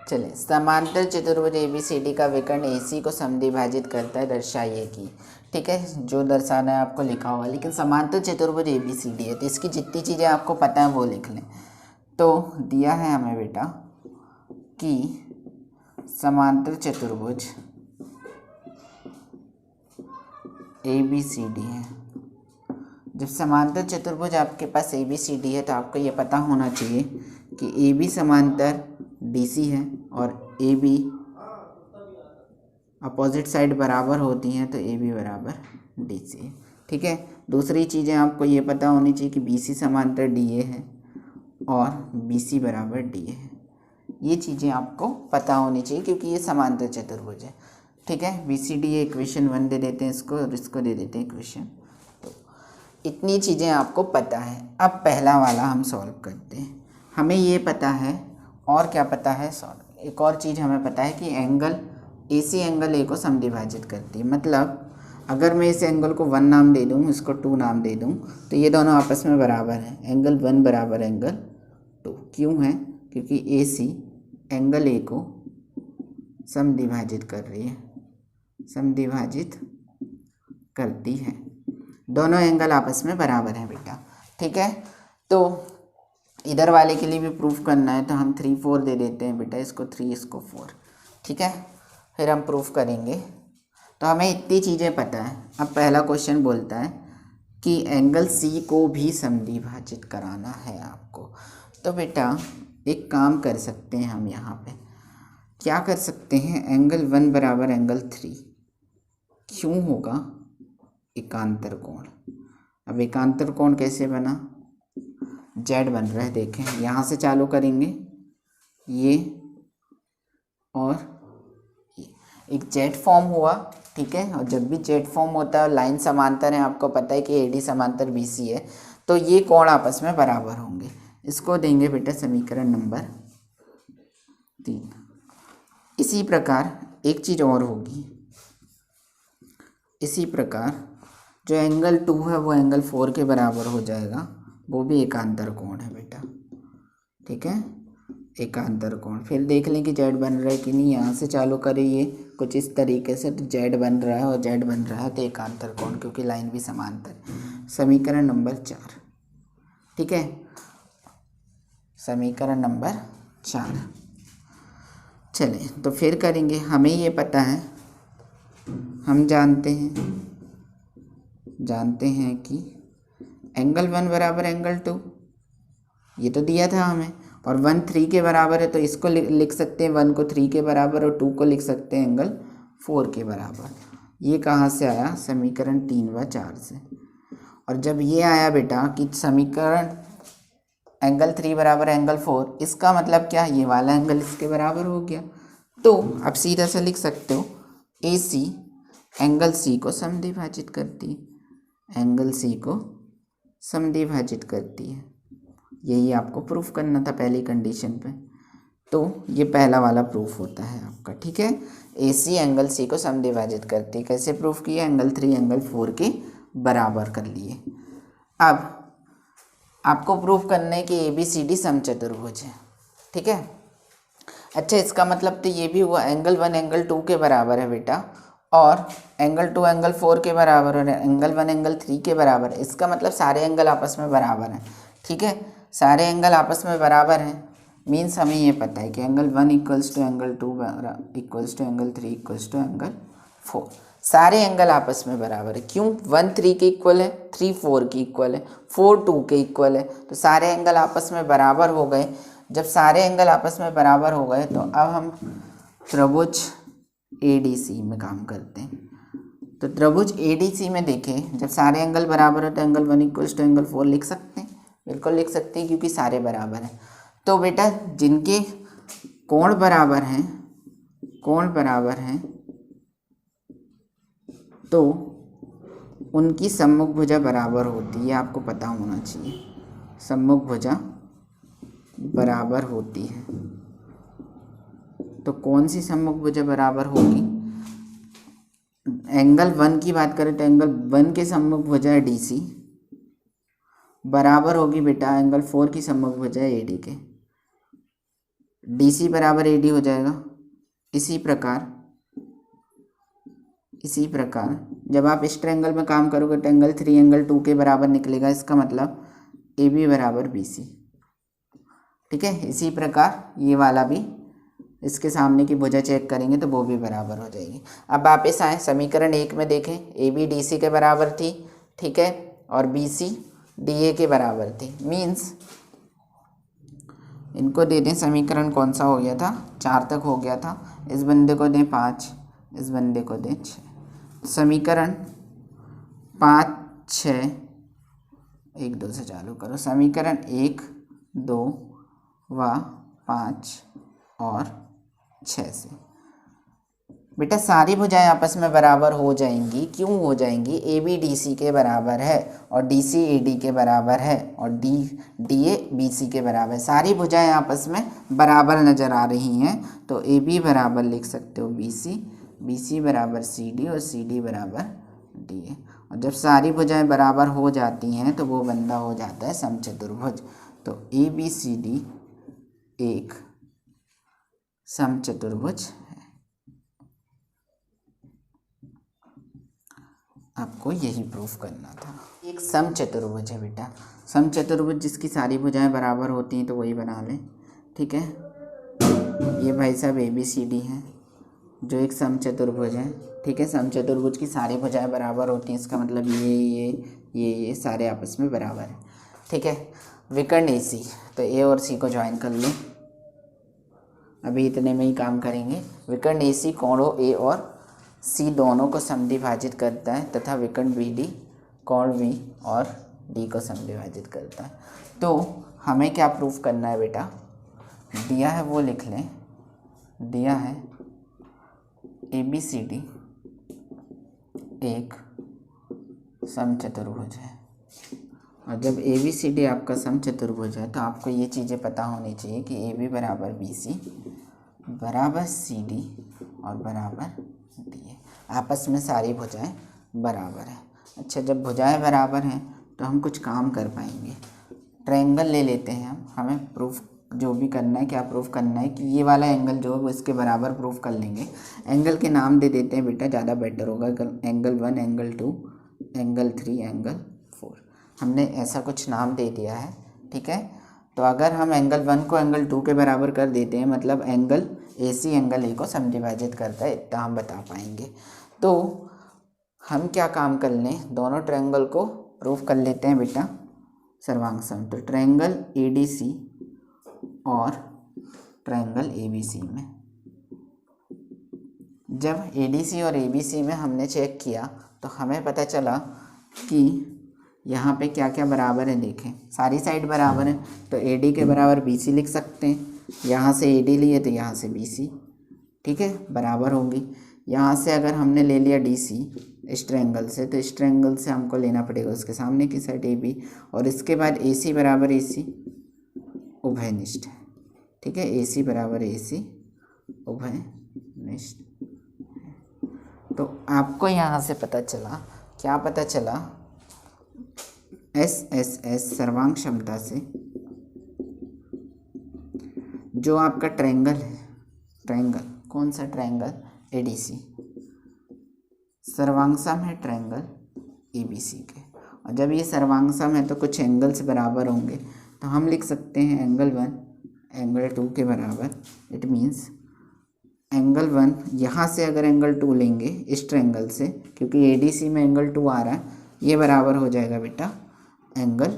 चलिए, समांतर चतुर्भुज ABCD का विकर्ण AC को समद्विभाजित करता है, दर्शाइए कि। ठीक है, जो दर्शाना है आपको लिखा हुआ, लेकिन समांतर चतुर्भुज ABCD है तो इसकी जितनी चीज़ें आपको पता है वो लिख लें। तो दिया है हमें बेटा कि समांतर चतुर्भुज ABCD है। जब समांतर चतुर्भुज आपके पास ABCD है तो आपको ये पता होना चाहिए कि AB समांतर DC है और AB अपोजिट साइड बराबर होती हैं तो AB बराबर DC है। ठीक है, दूसरी चीज़ें आपको ये पता होनी चाहिए कि BC समांतर DA है और BC बराबर DA है। ये चीज़ें आपको पता होनी चाहिए क्योंकि ये समांतर चतुर्भुज है। ठीक है, BCD इक्वेशन 1 दे देते हैं इसको और इसको दे देते हैं इक्वेशन। तो इतनी चीज़ें आपको पता है। अब पहला वाला हम सॉल्व करते हैं। हमें ये पता है और क्या पता है, सॉल्व एक और चीज़ हमें पता है कि एंगल AC एंगल A को समद्विभाजित करती है। मतलब अगर मैं इस एंगल को 1 नाम दे दूँ, इसको 2 नाम दे दूँ, तो ये दोनों आपस में बराबर हैं। एंगल 1 बराबर एंगल 2 क्यों है? क्योंकि AC एंगल A को समद्विभाजित कर रही है, समद्विभाजित करती है। दोनों एंगल आपस में बराबर हैं बेटा। ठीक है, तो इधर वाले के लिए भी प्रूफ करना है तो हम 3 4 दे देते हैं बेटा, इसको 3 इसको 4। ठीक है, फिर हम प्रूफ करेंगे। तो हमें इतनी चीज़ें पता है। अब पहला क्वेश्चन बोलता है कि एंगल C को भी समद्विभाजित कराना है आपको। तो बेटा एक काम कर सकते हैं हम, यहाँ पे क्या कर सकते हैं, एंगल 1 बराबर एंगल 3 क्यों होगा? एकांतर कोण। अब एकांतर कोण कैसे बना? Z बन रहा है, देखें यहाँ से चालू करेंगे ये और ये एक Z फॉर्म हुआ। ठीक है, और जब भी Z फॉर्म होता है लाइन समांतर है, आपको पता है कि AD समांतर BC है, तो ये कोण आपस में बराबर होंगे। इसको देंगे बेटा समीकरण नंबर 3। इसी प्रकार एक चीज़ और होगी, इसी प्रकार जो एंगल 2 है वो एंगल 4 के बराबर हो जाएगा, वो भी एकांतर कोण है बेटा। ठीक है, एकांतर कोण। फिर देख लें कि Z बन रहा है कि नहीं। यहाँ से चालू करें ये कुछ इस तरीके से, तो Z बन रहा है और Z बन रहा है तो एकांतर कोण, क्योंकि लाइन भी समांतर। समीकरण नंबर 4। ठीक है, समीकरण नंबर 4। चलें तो फिर करेंगे। हमें ये पता है, हम जानते हैं कि एंगल 1 बराबर एंगल 2, ये तो दिया था हमें, और 1 3 के बराबर है तो इसको लिख सकते हैं 1 को 3 के बराबर और 2 को लिख सकते हैं एंगल 4 के बराबर। ये कहाँ से आया? समीकरण 3 व 4 से। और जब ये आया बेटा कि समीकरण एंगल 3 बराबर एंगल 4, इसका मतलब क्या? ये वाला एंगल इसके बराबर हो गया। तो अब सीधा सा लिख सकते हो AC एंगल C को समद्विभाजित करती है, एंगल C को समद्विभाजित करती है। यही आपको प्रूफ करना था पहली कंडीशन पे। तो ये पहला वाला प्रूफ होता है आपका। ठीक है, AC एंगल C को समद्विभाजित करती है। कैसे प्रूफ किया? एंगल 3 एंगल 4 के बराबर कर लिए। अब आपको प्रूफ करना है कि ABCD समचतुर्भुज है। ठीक है, अच्छा इसका मतलब तो ये भी हुआ एंगल 1 एंगल 2 के बराबर है बेटा, और एंगल 2 एंगल 4 के बराबर और एंगल 1 एंगल 3 के बराबर है। इसका मतलब सारे एंगल आपस में बराबर हैं। ठीक है, सारे एंगल आपस में बराबर हैं, मीन्स हमें ये पता है कि angle 1 equals to angle 2 equals to angle 3 equals to angle 4। सारे एंगल आपस में बराबर है। क्यों? 1 3 के इक्वल है, 3 4 के इक्वल है, 4 2 के इक्वल है, तो सारे एंगल आपस में बराबर हो गए। जब सारे एंगल आपस में बराबर हो गए तो अब हम त्रिभुज ADC में काम करते हैं। तो त्रिभुज ADC में देखें, जब सारे एंगल बराबर है तो एंगल 1 इक्वल्स टू एंगल 4 लिख सकते हैं, बिल्कुल लिख सकते हैं क्योंकि सारे बराबर हैं। तो बेटा जिनके कोण बराबर हैं, तो उनकी सम्मुख भुजा बराबर होती है, आपको पता होना चाहिए। सम्मुख भुजा बराबर होती है, तो कौन सी सम्मुख भुजा बराबर होगी? एंगल 1 की बात करें तो एंगल 1 के सम्मुख भुजा है DC, बराबर होगी बेटा एंगल 4 की सम्मुख भुजा है AD के। DC बराबर AD हो जाएगा। इसी प्रकार जब आप इस ट्रायंगल में काम करोगे तो एंगल 3 एंगल 2 के बराबर निकलेगा। इसका मतलब AB बराबर BC। ठीक है, इसी प्रकार ये वाला भी, इसके सामने की भुजा चेक करेंगे तो वो भी बराबर हो जाएगी। अब वापस आए समीकरण 1 में देखें, AB DC के बराबर थी, ठीक है, और BC DA के बराबर थी। मीन्स इनको दे दें, समीकरण कौन सा हो गया था, 4 तक हो गया था। इस बंदे को दें 5, इस बंदे को दें 6। समीकरण 5 6 1 2 से चालू करो। समीकरण 1 2 व 5 और 6 से बेटा सारी भुजाएं आपस में बराबर हो जाएंगी। क्यों हो जाएंगी? AB DC के बराबर है और DC AD के बराबर है और DA BC के बराबर है। सारी भुजाएं आपस में बराबर नज़र आ रही हैं, तो AB बराबर लिख सकते हो BC, BC बराबर CD और CD बराबर DA। और जब सारी भुजाएं बराबर हो जाती हैं तो वो बंदा हो जाता है समचतुर्भुज। तो ABCD एक समचतुर्भुज है। आपको यही प्रूफ करना था। एक समचतुर्भुज है बेटा, समचतुर्भुज जिसकी सारी भुजाएं बराबर होती हैं तो वही बना लें। ठीक है, ये भाई साहब ABCD है जो एक समचतुर्भुज है। ठीक है, समचतुर्भुज की सारी भुजाएं बराबर होती हैं, इसका मतलब ये सारे आपस में बराबर है। ठीक है, विकर्ण AC, तो A और C को ज्वाइन कर लें। अभी इतने में ही काम करेंगे। विकर्ण AC कोणों A और C दोनों को समद्विभाजित करता है तथा विकर्ण BD कोण V और D को समद्विभाजित करता है। तो हमें क्या प्रूफ करना है बेटा? दिया है वो लिख लें। दिया है ABCD एक समचतुर्भुज है, और जब ABCD आपका समचतुर्भुज है तो आपको ये चीज़ें पता होनी चाहिए कि AB बराबर BC बराबर CD और बराबर DA। आपस में सारी भुजाएं बराबर है। अच्छा, जब भुजाएं बराबर हैं तो हम कुछ काम कर पाएंगे। ट्रायंगल ले लेते हैं हम, हमें प्रूफ जो भी करना है, क्या प्रूफ करना है कि ये वाला एंगल जो है वो इसके बराबर प्रूफ कर लेंगे। एंगल के नाम दे देते हैं बेटा, ज़्यादा बेटर होगा। एंगल 1, एंगल 2, एंगल 3, एंगल 4, हमने ऐसा कुछ नाम दे दिया है। ठीक है, तो अगर हम एंगल 1 को एंगल 2 के बराबर कर देते हैं, मतलब एंगल AC एंगल A को समद्विभाजित करता है, इतना हम बता पाएंगे। तो हम क्या काम कर लें, दोनों ट्रायंगल को प्रूफ कर लेते हैं बेटा सर्वांग सम। तो ट्रायंगल ADC और ट्रायंगल ABC में, जब ADC और ABC में हमने चेक किया तो हमें पता चला कि यहाँ पे क्या क्या बराबर है। देखें, सारी साइड बराबर है, तो AD के बराबर BC लिख सकते हैं। यहाँ से AD लिए तो यहाँ से BC, ठीक है, बराबर होंगी। यहाँ से अगर हमने ले लिया DC इस ट्रायंगल से, तो इस ट्रायंगल से हमको लेना पड़ेगा उसके सामने की साइड AB, और इसके बाद AC बराबर AC उभयनिष्ठ है। ठीक है, AC बराबर AC उभयनिष्ठ। तो आपको यहाँ से पता चला, क्या पता चला? SSS सर्वांग क्षमता से जो आपका ट्रायंगल है, ट्रायंगल कौन सा? ट्रायंगल ADC सर्वांग सम है ट्रायंगल ABC के। और जब ये सर्वांग सम है तो कुछ एंगल्स बराबर होंगे, तो हम लिख सकते हैं एंगल 1 एंगल 2 के बराबर। इट मीन्स एंगल 1, यहाँ से अगर एंगल 2 लेंगे इस ट्रायंगल से, क्योंकि ADC में एंगल 2 आ रहा है, ये बराबर हो जाएगा बेटा एंगल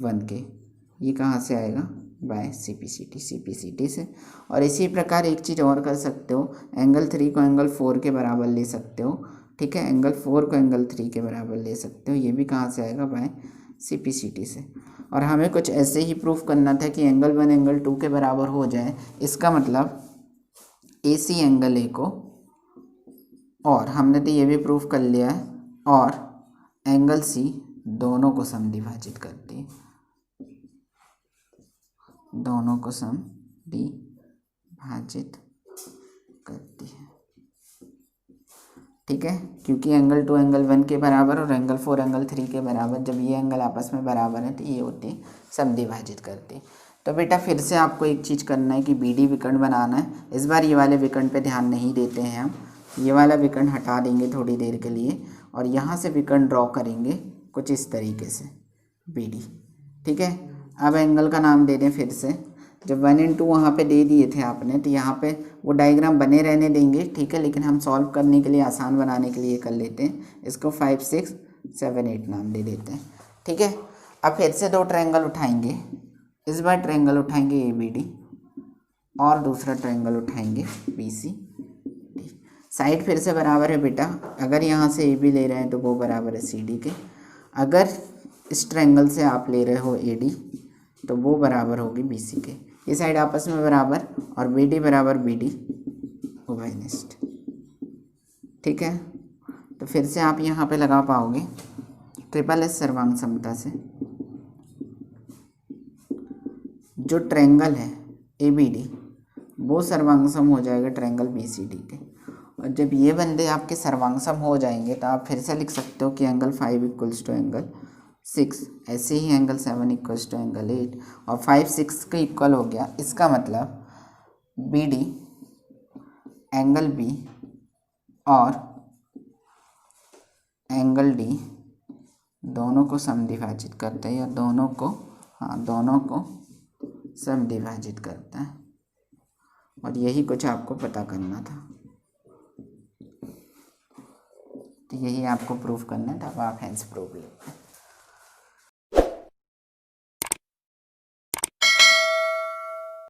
1 के। ये कहाँ से आएगा? बाय CPCT से। और इसी प्रकार एक चीज़ और कर सकते हो, एंगल 3 को एंगल 4 के बराबर ले सकते हो। ठीक है, एंगल 4 को एंगल 3 के बराबर ले सकते हो। ये भी कहाँ से आएगा? बाय CPCT से। और हमें कुछ ऐसे ही प्रूफ करना था कि एंगल 1 एंगल 2 के बराबर हो जाए। इसका मतलब AC एंगल A को, और हमने तो ये भी प्रूफ कर लिया है, और एंगल C दोनों को समद्विभाजित करती है, दोनों को समद्विभाजित करती है। ठीक है, क्योंकि एंगल 2 एंगल 1 के बराबर और एंगल 4 एंगल 3 के बराबर, जब ये एंगल आपस में बराबर है तो ये होती समद्विभाजित करती। तो बेटा फिर से आपको एक चीज़ करना है कि बी डी विकर्ण बनाना है। इस बार ये वाले विकर्ण पे ध्यान नहीं देते हैं हम, ये वाला विकर्ण हटा देंगे थोड़ी देर के लिए और यहाँ से विकर्ण ड्रॉ करेंगे कुछ इस तरीके से बी डी। ठीक है, अब एंगल का नाम दे दें फिर से। जब 1 × वहाँ पे दे दिए थे आपने तो यहाँ पे वो डायग्राम बने रहने देंगे, ठीक है, लेकिन हम सॉल्व करने के लिए, आसान बनाने के लिए कर लेते हैं, इसको 5, 6, 7, 8 नाम दे देते हैं। ठीक है, अब फिर से 2 ट्रायंगल उठाएंगे। इस बार ट्रायंगल उठाएंगे ए बी डी और दूसरा ट्रायंगल उठाएंगे बी सी डी। साइड फिर से बराबर है बेटा, अगर यहाँ से ए बी ले रहे हैं तो वो बराबर है सी डी के, अगर इस ट्रायंगल से आप ले रहे हो ए डी तो वो बराबर होगी बी सी के। ये साइड आपस में बराबर और बी डी बराबर बी डी उभयनिष्ठ। ठीक है, तो फिर से आप यहाँ पे लगा पाओगे ट्रिपल एस सर्वांग समता से जो ट्रायंगल है ए बी डी वो सर्वांगसम हो जाएगा ट्रायंगल बी सी डी के। और जब ये बंदे आपके सर्वांगसम हो जाएंगे तो आप फिर से लिख सकते हो कि एंगल 5 = एंगल 6, ऐसे ही एंगल 7 = एंगल 8 और 5, 6 के इक्वल हो गया। इसका मतलब बी डी एंगल बी और एंगल डी दोनों को समद्विभाजित करता है या दोनों को समद्विभाजित करता है। और यही कुछ आपको पता करना था, तो यही आपको प्रूफ करना था। अब आप हैंस प्रूफ लेते हैं।